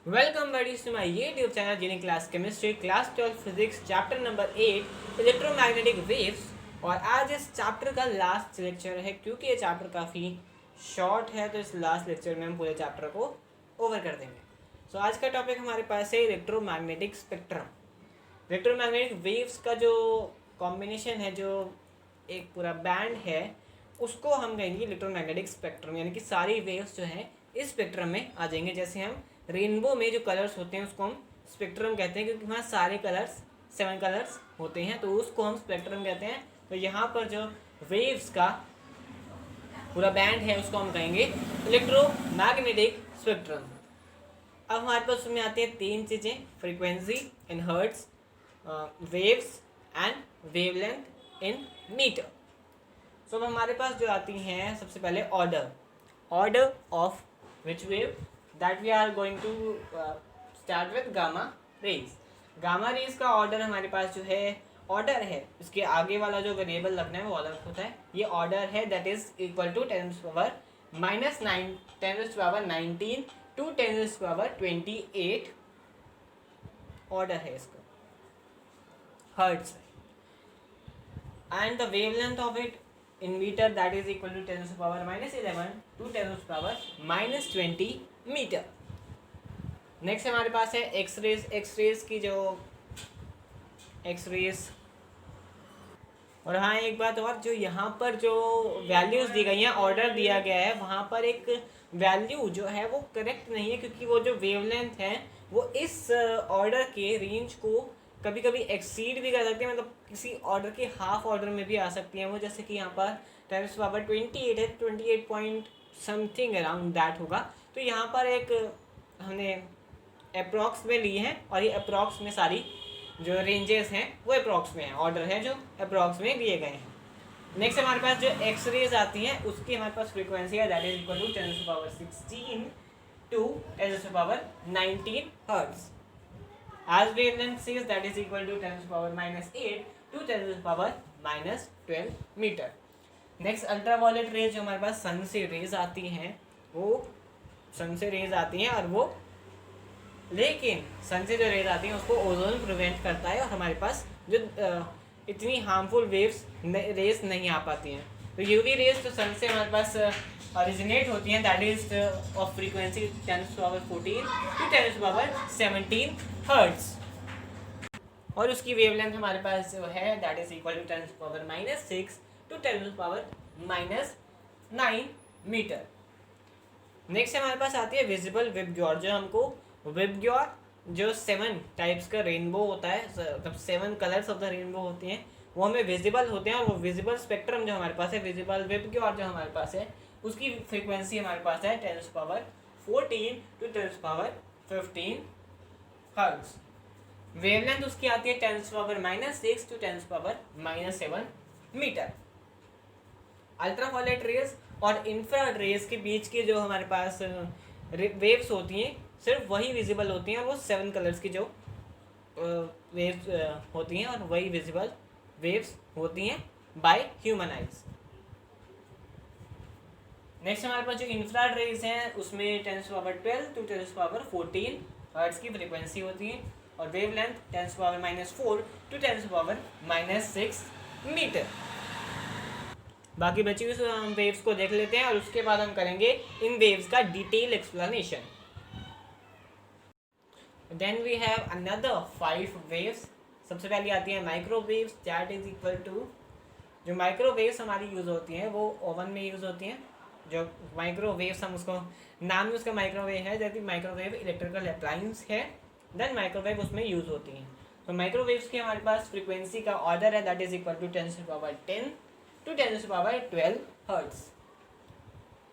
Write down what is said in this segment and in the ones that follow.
Welcome buddies to my YouTube channel Genie Class Chemistry Class 12 Physics Chapter number 8 electromagnetic waves. और आज इस chapter का last lecture है, क्योंकि ये चैप्टर काफ़ी शॉर्ट है तो इस लास्ट लेक्चर में हम पूरे चैप्टर को ओवर कर देंगे। सो आज का टॉपिक हमारे पास है इलेक्ट्रोमैग्नेटिक स्पेक्ट्रम। इलेक्ट्रोमैग्नेटिक वेव्स का जो कॉम्बिनेशन है, जो एक पूरा बैंड है, उसको हम कहेंगे इलेक्ट्रोमैग्नेटिक स्पेक्ट्रम। यानी कि सारी वेव्स जो हैं इस स्पेक्ट्रम में आ जाएंगे। जैसे हम रेनबो में जो कलर्स होते हैं उसको हम स्पेक्ट्रम कहते हैं, क्योंकि वहाँ सारे कलर्स 7 कलर्स होते हैं, तो उसको हम स्पेक्ट्रम कहते हैं। तो यहाँ पर जो वेव्स का पूरा बैंड है उसको हम कहेंगे इलेक्ट्रोमैग्नेटिक स्पेक्ट्रम। अब हमारे पास उसमें आती हैं 3 चीज़ें, frequency in hertz, waves and wavelength in metre. So अब हमारे पास जो आती हैं सबसे पहले order of which wave that we are going to start with gamma rays। Gamma rays का ऑर्डर हमारे पास जो है ऑर्डर है, इसके आगे वाला जो वेरिएबल लगना है वो अलग होता है। ये ऑर्डर है that is equal to 10⁻⁹ 10⁻19 to 10⁻28 order है इसका hertz. And the wavelength of it in meter that is equal to 10⁻11 to 10⁻20 metre. Next हमारे पास है एक्स रेज की जो एक्स-रेज। और हाँ, एक बात और, जो यहाँ पर जो वैल्यूज़ दी गई हैं, ऑर्डर दिया गया है, वहाँ पर एक वैल्यू जो है वो करेक्ट नहीं है, क्योंकि वो जो वेवलेंथ है वो इस ऑर्डर के रेंज को कभी कभी एक्सीड भी कर सकती है, मतलब किसी ऑर्डर के हाफ ऑर्डर में भी आ सकती हैं वो। जैसे कि यहाँ पर 10⁻28 है, 28 पॉइंट समथिंग अराउंड दैट होगा। तो यहाँ पर एक हमने अप्रॉक्स में ली है, और ये अप्रॉक्स में सारी जो रेंजेस हैं वो अप्रॉक्स में हैं, ऑर्डर है जो अप्रॉक्स में दिए गए हैं। नेक्स्ट हमारे पास जो एक्स रेज आती हैं उसकी हमारे पास फ्रीक्वेंसी है that is equal to 10⁻16 to 10⁻19 hertz. As wavelength says that is equal to 10⁻⁸ to 10⁻⁻12 metre. Next ultraviolet rays जो हमारे पास सन से रेज आती हैं, वो सन से रेज आती हैं, और वो लेकिन सन से जो रेज आती हैं उसको ओजोन प्रिवेंट करता है, और हमारे पास जो इतनी हार्मफुल वेव्स रेज नहीं आ पाती हैं। तो यूवी रेज तो सन से हमारे पास ओरिजिनेट होती हैं, that is of frequency 10⁻14 to 10⁻17 hertz, और उसकी वेवलेंथ हमारे पास जो है that is equal to 10⁻⁻6 to 10⁻⁹ metre. Next हमारे पास आती है विजिबल विबग्योर। जो हमको विबग्योर जो 7 टाइप्स का रेनबो होता है, मतलब 7 कलर्स ऑफ द रेनबो होते हैं, वो हमें विजिबल होते हैं। और वो विजिबल स्पेक्ट्रम जो हमारे पास है, विजिबल विबग्योर जो हमारे पास है, उसकी फ्रीक्वेंसी हमारे पास है 10⁻14 टू 10⁻15 हर्ट्ज। वेवलेंथ उसकी आती है 10⁻⁻6 टू 10⁻⁻7 मीटर। अल्ट्रावायलेट रेज और इंफ्रारेड रेज के बीच की जो हमारे पास वेव्स होती हैं, सिर्फ वही विजिबल होती हैं, और वो 7 कलर्स की जो वेव्स होती हैं, और वही विजिबल वेव्स होती हैं बाय ह्यूमन आइज। नेक्स्ट हमारे पास जो इंफ्रारेड रेज हैं उसमें 10⁻12 टू 10⁻14 हर्ट्ज की फ्रीक्वेंसी होती है, और वेवलेंथ 10⁻⁻4 टू 10⁻⁻6 मीटर। बाकी बची हुई हम वेव्स को देख लेते हैं, और उसके बाद हम करेंगे इन वेव्स का detail explanation. Then we have another 5 waves. सबसे पहले आती है microwaves, that is equal to, जो माइक्रोवेव्स हमारी यूज़ होती हैं वो ओवन में यूज़ होती हैं। जो माइक्रोवेव्स हम उसको नाम में उसका माइक्रोवेव है, जैसे माइक्रोवेव इलेक्ट्रिकल अप्लायंस है, देन माइक्रोवेव उसमें यूज़ होती हैं। तो माइक्रोवेव्स की हमारे पास फ्रीक्वेंसी का ऑर्डर है that is equal to 10⁻10 to 10⁻12 hertz,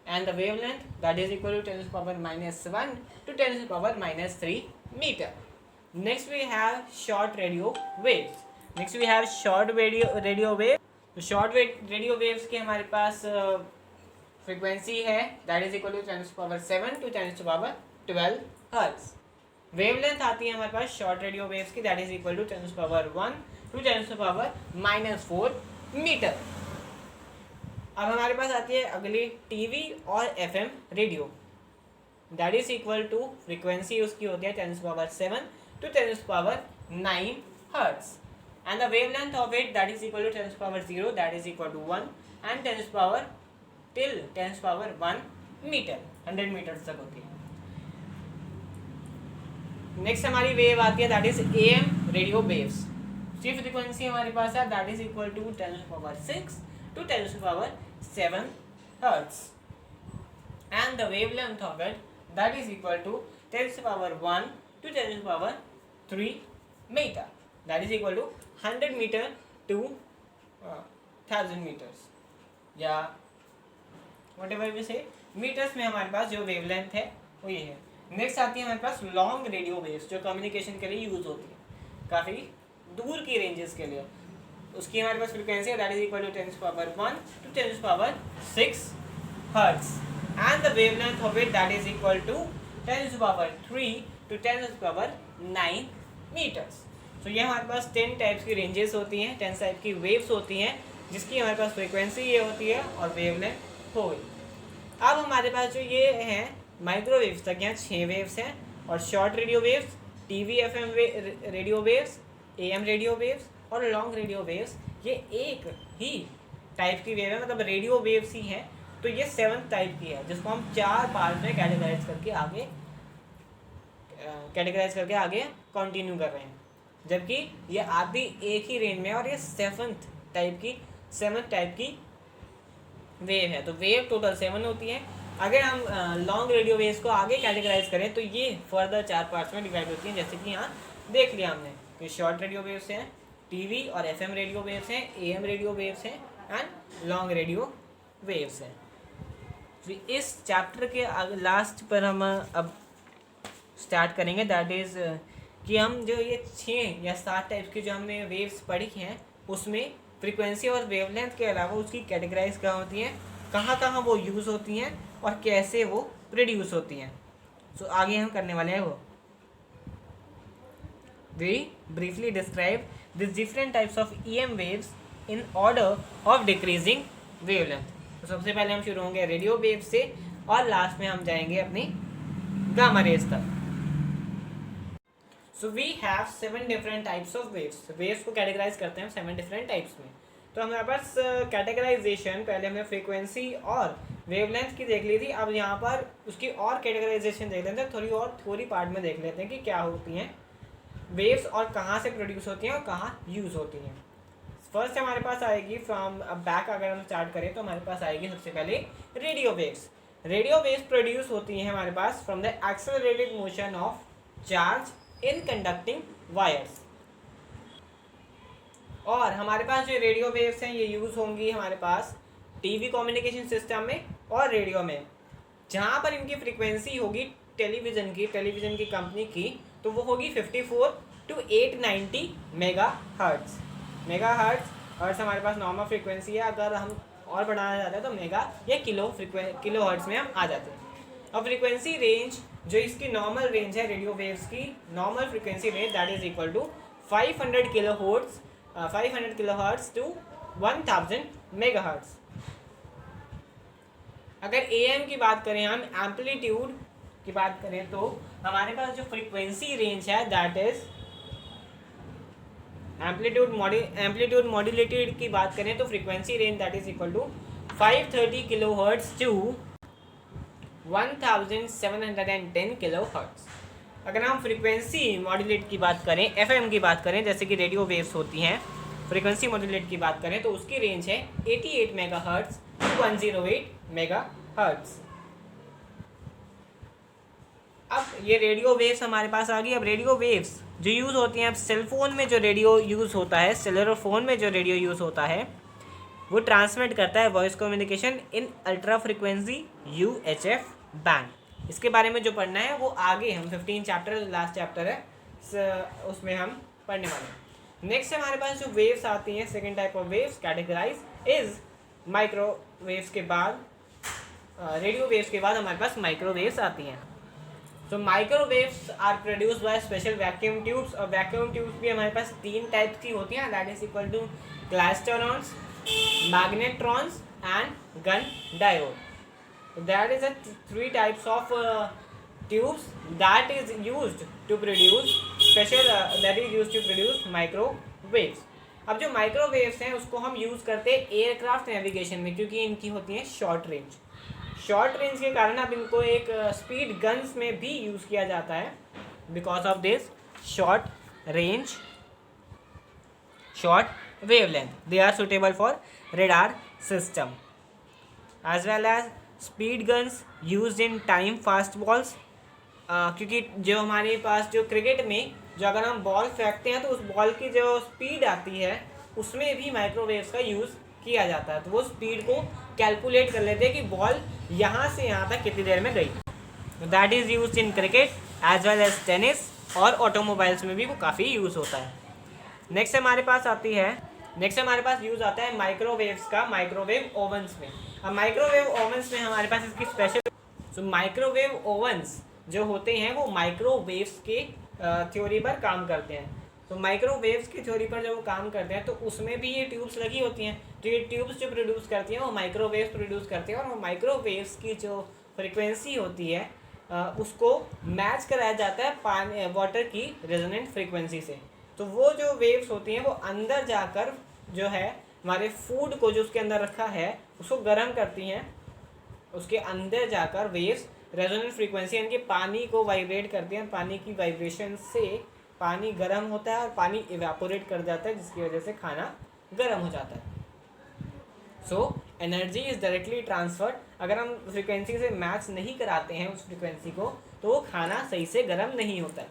and the wavelength that is equal to 10⁻⁻1 to 10⁻⁻3 metre. Next we have short radio waves. Next we have short radio wave. Short radio waves की हमारे पास frequency है that is equal to 10⁻7 to 10⁻12 hertz. Wavelength आती है हमारे पास short radio waves की that is equal to 10⁻1 to 10⁻⁻4 metre. अब हमारे पास आती है अगली टीवी और FM radio. That is equal to frequency उसकी होती है 10⁻⁷ to 10⁻⁹ hertz, and the wavelength of it that is equal to 10⁻�0 that is equal to 1 and 10⁻1 metre, 100 metre तक होती है। नेक्स्ट हमारी वेव आती है that is AM radio waves. उसकी फ्रीक्वेंसी हमारे पास है that is equal to 10⁻⁶ to 10⁻⁷ hertz, and the wavelength of it that is equal to 10⁻⁻1 to 10⁻�3 meter, that is equal to 100 meter to 1000 meters या whatever we say meters में हमारे पास जो wavelength है वो ये है। नेक्स्ट आती है हमारे पास लॉन्ग रेडियो वेव्स जो कम्युनिकेशन के लिए यूज होती है काफ़ी दूर की रेंजेस के लिए। उसकी हमारे पास फ्रिक्वेंसी है that is equal to 10⁻⁻1 to 10⁻⁶ hertz, and the wavelength of it that is equal to 10⁻³ to 10⁻⁹ meters। तो ये हमारे पास 10 टाइप्स की रेंजेस होती हैं, 10 टाइप की वेव्स होती हैं जिसकी हमारे पास फ्रीक्वेंसी ये होती है और वेवलेंथ हो गई। अब हमारे पास जो ये हैं माइक्रोवेव्स तक यहाँ 6 वेव्स हैं, और short radio waves, TV FM radio waves, AM radio waves और लॉन्ग रेडियो वेव्स ये एक ही टाइप की वेव है, मतलब रेडियो वेव्स ही हैं। तो ये 7th टाइप की है जिसको हम 4 पार्ट में कैटेगराइज करके आगे कंटिन्यू कर रहे हैं, जबकि ये आधी एक ही रेंज में है और ये 7th टाइप की वेव है। तो वेव टोटल 7 होती है। अगर हम लॉन्ग रेडियो वेव्स को आगे कैटेगराइज करें तो ये फर्दर 4 पार्ट्स में डिवाइड होती हैं, जैसे कि यहाँ देख लिया हमने कि शॉर्ट रेडियो वेव्स हैं, TV और FM रेडियो वेव्स हैं, AM रेडियो वेव्स हैं एंड लॉन्ग रेडियो वेव्स हैं। तो इस चैप्टर के लास्ट पर हम अब स्टार्ट करेंगे दैट इज़ कि हम जो ये 6 या 7 टाइप्स की जो हमने वेव्स पढ़ी हैं उसमें फ्रीक्वेंसी और वेवलेंथ के अलावा उसकी कैटेगराइज कहाँ होती हैं, कहाँ वो यूज़ होती हैं और कैसे वो प्रोड्यूस होती हैं। सो आगे हम करने वाले हैं वो we briefly describe this different types of EM waves in order of decreasing wavelength. तो सबसे पहले हम शुरू होंगे रेडियो वेव से और लास्ट में हम जाएंगे अपनी गामा रेज तक। So we have 7 different types of waves को कैटेगराइज करते हैं 7 डिफरेंट टाइप्स में। तो हमारे पास कैटेगराइजेशन पहले हमने फ्रीक्वेंसी और वेवलेंथ की देख ली थी, अब यहाँ पर उसकी और कैटेगराइजेशन देख लेते हैं, थोड़ी पार्ट में देख लेते हैं कि क्या होती हैं वेव्स और कहाँ से प्रोड्यूस होती हैं और कहाँ यूज़ होती हैं। फर्स्ट हमारे पास आएगी फ्रॉम बैक, अगर हम स्टार्ट करें तो हमारे पास आएगी सबसे पहले radio waves. Radio waves produce होती हैं हमारे पास from the accelerated motion of charge in conducting wires. और हमारे पास जो रेडियो वेव्स हैं ये यूज़ होंगी हमारे पास TV कम्युनिकेशन सिस्टम में और रेडियो में, जहाँ पर इनकी फ्रीक्वेंसी होगी टेलीविज़न की कंपनी की, तो वो होगी 54 to 890 मेगाहर्ट्ज़। हर्ट्ज़ हमारे पास नॉर्मल फ्रीक्वेंसी है, अगर हम और बढ़ाना चाहते हैं तो मेगा या किलो हर्ट्ज़ में हम आ जाते हैं। और फ्रीक्वेंसी रेंज जो इसकी नॉर्मल रेंज है रेडियो वेव्स की normal frequency range that is equal to 500 kilohertz to 1000 megahertz. अगर AM की बात करें, हम एम्पलीट्यूड की बात करें, तो हमारे पास जो फ्रीक्वेंसी रेंज है दैट इज एम्पलीट्यूड मॉड्यूलेटेड की बात करें तो frequency range that is equal to 530 kilohertz to 1710 kilohertz. अगर हम फ्रीक्वेंसी मॉड्यूलेट की बात करें, FM की बात करें, जैसे कि रेडियो वेव्स होती हैं, फ्रीक्वेंसी मॉड्यूलेट की बात करें तो उसकी रेंज है 88 मेगाहर्ट्ज़ टू 108 मेगाहर्ट्ज़। अब ये रेडियो वेव्स हमारे पास आ गई। अब रेडियो वेव्स जो यूज़ होती हैं, अब सेलफोन में जो रेडियो यूज़ होता है, सेलुलर फ़ोन में जो रेडियो यूज़ होता है, वो ट्रांसमिट करता है voice communication in ultra frequency UHF band. इसके बारे में जो पढ़ना है वो आगे हम 15 चैप्टर लास्ट चैप्टर है उसमें हम पढ़ने वाले हैं। नेक्स्ट हमारे पास जो वेव्स आती हैं, second type of waves categorise is microwaves के बाद, रेडियो वेव्स के बाद हमारे पास माइक्रोवेव्स आती हैं। तो microwaves are produced by special vacuum tubes, और वैक्यूम ट्यूब्स भी हमारे पास 3 टाइप्स की होती हैं that is equal to klystrons, magnetrons and gun diode. That is 3 types of tubes that is used to produce special that is used to produce microwaves. अब जो microwaves हैं उसको हम यूज़ करते हैं एयरक्राफ्ट नेविगेशन में, क्योंकि इनकी होती है शॉर्ट रेंज। शॉर्ट रेंज के कारण अब इनको एक स्पीड गन्स में भी यूज़ किया जाता है। Because of this short range, short wavelength, they are suitable for radar system as well as speed guns used in time fast balls। क्योंकि जो हमारे पास जो क्रिकेट में जो अगर हम बॉल फेंकते हैं तो उस बॉल की जो स्पीड आती है उसमें भी माइक्रोवेव्स का यूज़ किया जाता है। तो वो स्पीड को कैलकुलेट कर लेते हैं कि बॉल यहाँ से यहाँ तक कितनी देर में गई। That is use in cricket as well as tennis, और ऑटोमोबाइल्स में भी वो काफ़ी यूज़ होता है। नेक्स्ट हमारे पास यूज़ आता है माइक्रोवेव्स का माइक्रोवेव ओवंस में। अब माइक्रोवेव ओवंस में हमारे पास इसकी स्पेशल माइक्रोवेव ओवंस जो होते हैं वो माइक्रोवेव्स के थ्योरी पर काम करते हैं। तो माइक्रोवेव्स की थ्योरी पर जब वो काम करते हैं तो उसमें भी ये ट्यूब्स लगी होती हैं। तो ये ट्यूब्स जो प्रोड्यूस करती हैं वो माइक्रोवेव्स प्रोड्यूस करती हैं, और वो माइक्रोवेव्स की जो फ्रिक्वेंसी होती है उसको मैच कराया जाता है पानी वाटर की रेजोनेंट फ्रिक्वेंसी से। तो वो जो वेव्स होती हैं वो अंदर जाकर जो है हमारे फूड को जो उसके अंदर रखा है उसको गर्म करती हैं। उसके अंदर जाकर वेव्स रेजोनेंट फ्रीक्वेंसी यानी कि पानी को वाइब्रेट करती हैं। पानी की वाइब्रेशन से पानी गर्म होता है और पानी इवेपोरेट कर जाता है, जिसकी वजह से खाना गर्म हो जाता है। So energy is directly transferred. अगर हम फ्रीक्वेंसी से मैच नहीं कराते हैं उस फ्रीक्वेंसी को तो वो खाना सही से गर्म नहीं होता है।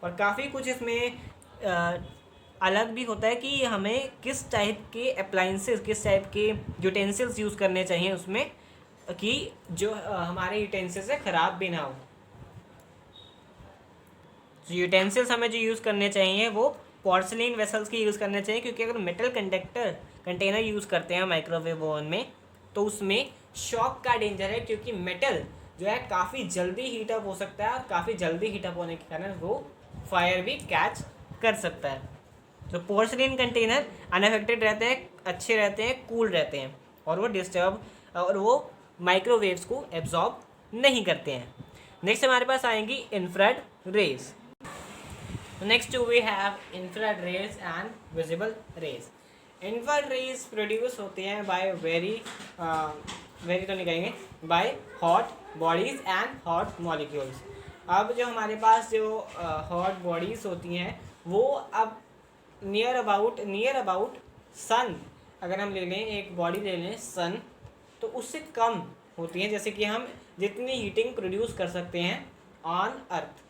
और काफ़ी कुछ इसमें अलग भी होता है कि हमें किस टाइप के अप्लाइंसेस, किस टाइप के यूटेंसिल्स यूज़ करने चाहिए उसमें, कि जो हमारे यूटेंसिल्स से ख़राब भी ना हो। तो यूटेंसिल्स हमें जो यूज़ करने चाहिए वो पोर्सिलिन वेसल्स के यूज़ करने चाहिए, क्योंकि अगर मेटल कंटेनर यूज़ करते हैं माइक्रोवेव ओवन में तो उसमें शॉक का डेंजर है, क्योंकि मेटल जो है काफ़ी जल्दी हीटअप हो सकता है, और काफ़ी जल्दी हीटअप होने के कारण वो फायर भी कैच कर सकता है। तो पोर्सिलिन कंटेनर अनअफेक्टेड रहते हैं, अच्छे रहते हैं, कूल रहते हैं, और वो माइक्रोवेव्स को एब्जॉर्ब नहीं करते हैं। नेक्स्ट हमारे पास आएंगी infrared rays. Next we have infrared rays and visible rays. Infrared rays produce होते हैं बाय वेरी तो नहीं कहेंगे, by hot bodies and hot molecules. अब जो हमारे पास जो हॉट बॉडीज़ होती हैं वो अब नियर अबाउट सन, अगर हम ले लें एक बॉडी ले लें सन, तो उससे कम होती हैं। जैसे कि हम जितनी हीटिंग प्रोड्यूस कर सकते हैं ऑन अर्थ,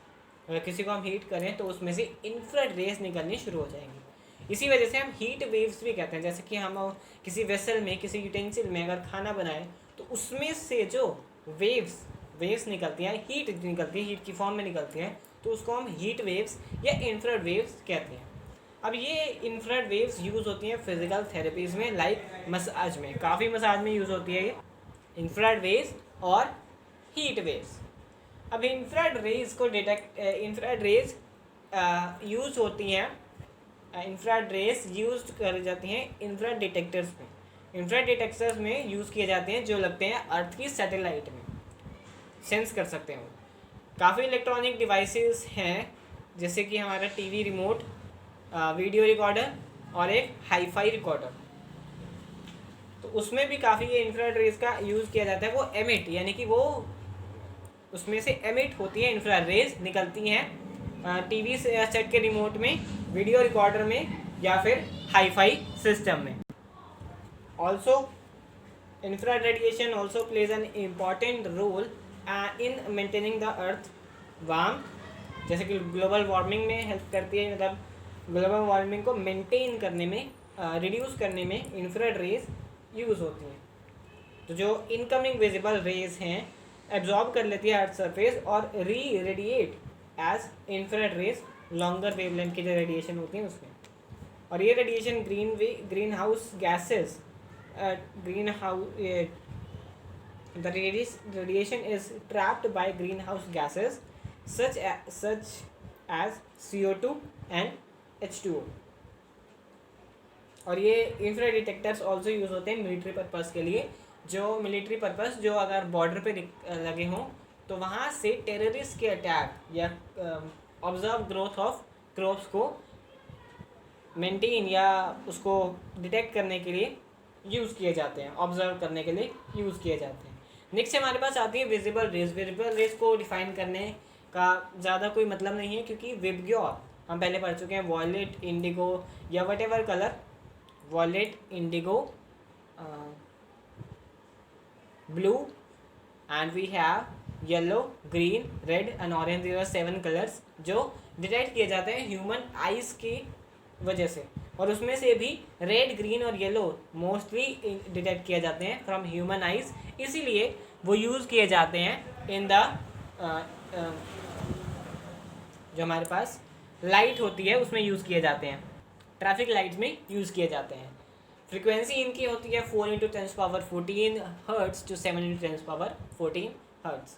अगर किसी को हम हीट करें तो उसमें से इंफ्रारेड रेज निकलनी शुरू हो जाएंगी। इसी वजह से हम हीट वेव्स भी कहते हैं। जैसे कि हम किसी वेसल में, किसी यूटेंसिल में अगर खाना बनाएं तो उसमें से जो वेव्स निकलती हैं, हीट निकलती है, हीट की फॉर्म में निकलती हैं, तो उसको हम हीट वेव्स या इंफ्रारेड वेव्स कहते हैं। अब ये इंफ्रारेड वेव्स यूज़ होती हैं फिजिकल थेरेपीज़ में, लाइक मसाज में, काफ़ी मसाज में यूज़ होती है ये इंफ्रारेड वेव्स और हीट वेव्स। अब इंफ्रारेड रेज यूज़ होती हैं, इंफ्रारेड रेज यूज़ कर जाती हैं इंफ्रारेड डिटेक्टर्स में। इंफ्रारेड डिटेक्टर्स में यूज़ किए जाते हैं जो लगते हैं अर्थ की सैटेलाइट में, सेंस कर सकते हैं वो। काफ़ी इलेक्ट्रॉनिक डिवाइसेस हैं, जैसे कि हमारा टीवी रिमोट, वीडियो रिकॉर्डर और एक हाईफाई रिकॉर्डर। तो उसमें भी काफ़ी ये इंफ्रारेड रेज का यूज़ किया जाता है। वो एमिट यानी कि वो उसमें से एमिट होती है, इंफ्रारेड रेज निकलती हैं टीवी सेट के रिमोट में, वीडियो रिकॉर्डर में, या फिर हाईफाई सिस्टम में। Also infrared radiation also plays an important role in maintaining the earth warm, जैसे कि ग्लोबल वार्मिंग में हेल्प करती है। मतलब ग्लोबल वार्मिंग को मेंटेन करने में, रिड्यूस करने में इंफ्रारेड रेज यूज़ होती हैं। तो जो इनकमिंग विजिबल रेज हैं एब्जॉर्ब कर लेती है अर्थ सरफेस और reradiate as infrared rays longer wavelength की जो रेडिएशन होती है उसमें। और ये radiation green house gases the radiation is trapped by greenhouse gases such as CO2 and H2O। और ये इंफ्रारेड डिटेक्टर्स ऑल्सो यूज़ होते हैं मिलिट्री पर्पस के लिए। जो मिलिट्री पर्पस जो अगर बॉर्डर पे लगे हों तो वहाँ से टेररिस्ट के अटैक या ऑब्जर्व ग्रोथ ऑफ क्रॉप्स को मेंटेन या उसको डिटेक्ट करने के लिए यूज़ किए जाते हैं, ऑब्जर्व करने के लिए यूज़ किए जाते हैं। नेक्स्ट हमारे पास आती है विजिबल रेज। विजिबल रेज को डिफाइन करने का ज़्यादा कोई मतलब नहीं है, क्योंकि विबग्योर हम पहले पढ़ चुके हैं, वॉयलेट, इंडिगो या whatever colour, violet, indigo, blue and we have yellow, green, red and orange. These are 7 colours जो डिटेक्ट किए जाते हैं ह्यूमन आइज़ की वजह से, और उसमें से भी रेड, ग्रीन और येलो मोस्टली डिटेक्ट किए जाते हैं फ्रॉम ह्यूमन आइज़, इसीलिए वो यूज़ किए जाते हैं इन द जो हमारे पास लाइट होती है उसमें यूज़ किए जाते हैं, ट्रैफिक लाइट्स में यूज़ किए जाते हैं। फ्रीक्वेंसी इनकी होती है 4 × 10⁻14 hertz to 7 × 10⁻14 hertz.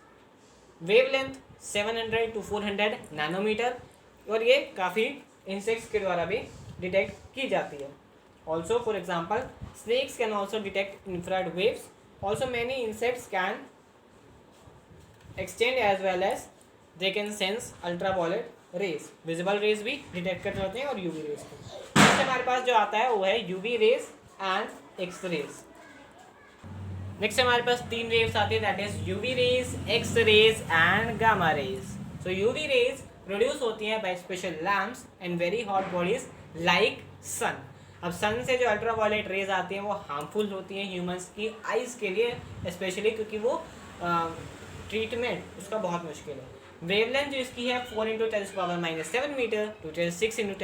Wavelength 700 to 400 nanometre, और ये काफ़ी इंसेक्ट्स के द्वारा भी डिटेक्ट की जाती है। Also for example snakes can also detect infrared waves. Also many insects can extend as well as they can sense ultraviolet rays. Visible rays भी डिटेक्ट कर जाते हैं और यूवी रेज को। नेक्स्ट हमारे पास जो आता है वो है UV rays and X rays. Next हमारे पास 3 रेज आती है, that is UV rays, X rays and gamma rays. So UV rays produce होती हैं by special lamps and very hot bodies like sun. अब सन से जो अल्ट्रावायलेट रेज आती हैं वो हार्मफुल होती हैं ह्यूमंस की आइज़ के लिए स्पेशली, क्योंकि वो ट्रीटमेंट उसका बहुत मुश्किल है। वेवलेंथ जो इसकी है 4 × 10⁻⁻7 metre to 6 ×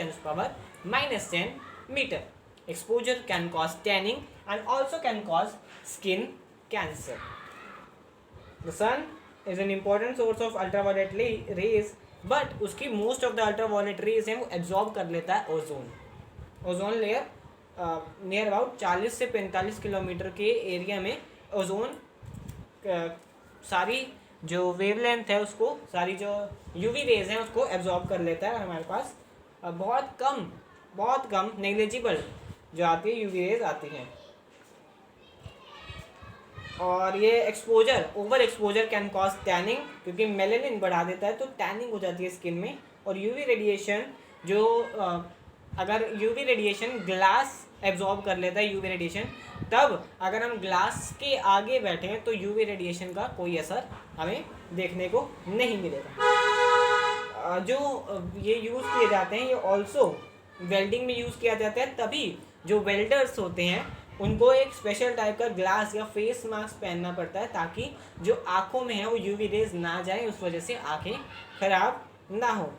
10⁻−10 metre. Exposure can cause tanning and also can cause skin cancer. The sun is an important source of ultraviolet rays, but उसकी most of the ultraviolet rays हैं वो एब्जॉर्ब कर लेता है ozone. Ozone layer near about 40 से 45 kilometre के area में ozone सारी जो वेवलेंथ है उसको, सारी जो यूवी रेज हैं उसको एब्जॉर्ब कर लेता है, और हमारे पास बहुत कम नेग्लिजिबल जो आती है यूवी रेज आती हैं। और ये exposure, over exposure can cause tanning, क्योंकि मेलेनिन बढ़ा देता है तो टैनिंग हो जाती है स्किन में। और यूवी रेडिएशन जो अगर यूवी रेडिएशन ग्लास एब्जॉर्ब कर लेता है यूवी रेडिएशन, तब अगर हम ग्लास के आगे बैठे हैं तो यूवी रेडिएशन का कोई असर हमें देखने को नहीं मिलेगा। जो ये यूज़ किए जाते हैं ये ऑल्सो वेल्डिंग में यूज़ किया जाता है, तभी जो वेल्डर्स होते हैं उनको एक स्पेशल टाइप का ग्लास या फेस मास्क पहनना पड़ता है, ताकि जो आँखों में है वो यूवी रेज ना जाए, उस वजह से आँखें खराब ना हो।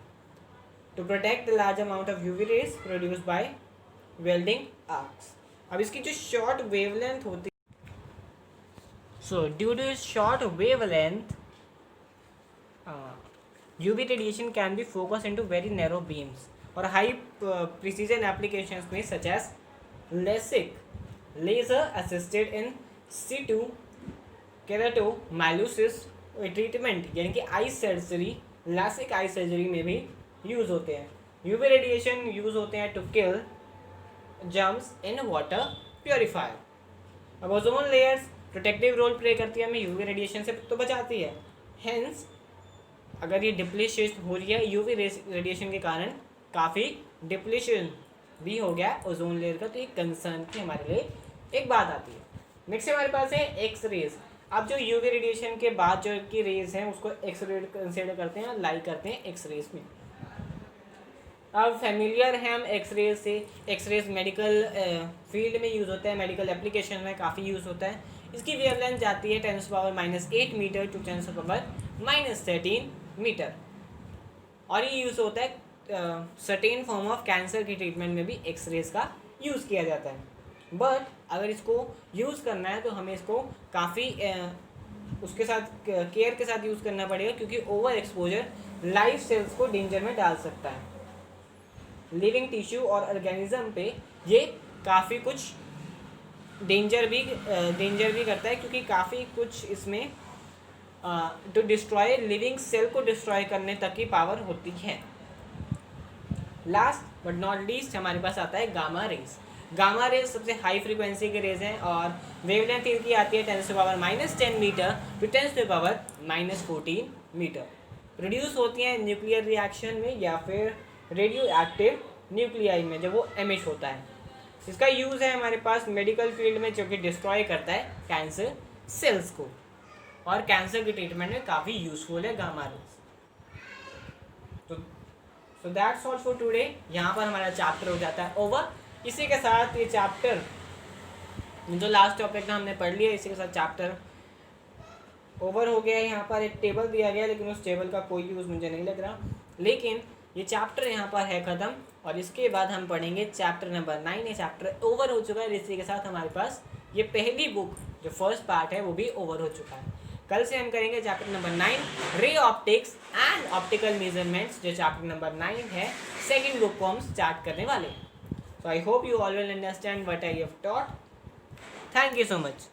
To protect the large amount of UV rays produce by welding arcs. अब इसकी जो शॉर्ट वेवलेंथ होती है, so due to short wavelength UV radiation can be focus into very narrow beams, और हाई प्रिसीजन एप्लीकेशंस में such as LASIK, laser assisted in situ keratomileusis treatment, यानी कि eye surgery, LASIK eye surgery में भी use होते हैं। UV radiation use होते हैं to kill germs in water purifier. अब ozone layers protective role play करती है, हमें यूवी रेडिएशन से तो बचाती है। हेंस अगर ये डिप्लीशन हो रही है यूवी रेडिएशन के कारण, काफ़ी डिप्लीशन भी हो गया ओजोन लेयर का, तो एक कंसर्न की हमारे लिए एक बात आती है। नेक्स्ट हमारे पास है एक्स रेज। अब जो यूवी रेडिएशन के बाद जो की रेज हैं उसको एक्स रे कंसिडर करते हैं, लाइक करते हैं एक्स रेज में। अब फेमिलियर हैं हम एक्स रेज से। एक्स रेज मेडिकल फील्ड में यूज़ होता है, मेडिकल एप्लीकेशन में काफ़ी यूज़ होता है। इसकी वेवलेंथ जाती है 10⁻⁻8 मीटर टू 10⁻⁻13 मीटर, और ये यूज़ होता है सर्टेन फॉर्म ऑफ कैंसर की ट्रीटमेंट में भी एक्स रेज का यूज़ किया जाता है। बट अगर इसको यूज़ करना है तो हमें इसको काफ़ी उसके साथ केयर के साथ यूज़ करना पड़ेगा, क्योंकि ओवर एक्सपोजर लाइफ सेल्स को डेंजर में डाल सकता है। लिविंग टिश्यू और ऑर्गेनिज्म पे ये काफ़ी कुछ डेंजर भी करता है, क्योंकि काफ़ी कुछ इसमें टू डिस्ट्रॉय लिविंग सेल को डिस्ट्रॉय करने तक की पावर होती है। लास्ट बट नॉट लीस्ट हमारे पास आता है गामा रेज। गामा रेज सबसे हाई फ्रीक्वेंसी के रेज हैं और वेवलेंथ इनकी आती है 10⁻⁻10 मीटर टू 10⁻⁻14 मीटर। प्रोड्यूस होती हैं न्यूक्लियर रिएक्शन में या फिर रेडियो एक्टिव न्यूक्लियाई में जब वो एमिट होता है। इसका यूज़ है हमारे पास मेडिकल फील्ड में, जो कि डिस्ट्रॉय करता है कैंसर सेल्स को, और कैंसर के ट्रीटमेंट में काफ़ी यूजफुल है गामा रेज। तो दैट्स ऑल फॉर टुडे। यहाँ पर हमारा चैप्टर हो जाता है ओवर। इसी के साथ ये चैप्टर जो लास्ट टॉपिक था हमने पढ़ लिया, इसी के साथ चैप्टर ओवर हो गया है। यहाँ पर एक टेबल दिया गया, लेकिन उस टेबल का कोई यूज़ मुझे नहीं लग रहा, लेकिन ये चैप्टर यहाँ पर है ख़त्म। और इसके बाद हम पढ़ेंगे चैप्टर नंबर 9। ये चैप्टर ओवर हो चुका है, इसी के साथ हमारे पास ये पहली बुक जो फर्स्ट पार्ट है वो भी ओवर हो चुका है। कल से हम करेंगे chapter number 9 ray optics and optical measurements, जो चैप्टर नंबर 9 है, सेकेंड बुक को हम स्टार्ट करने वाले हैं। So I hope you all will understand what I have taught. Thank you so much.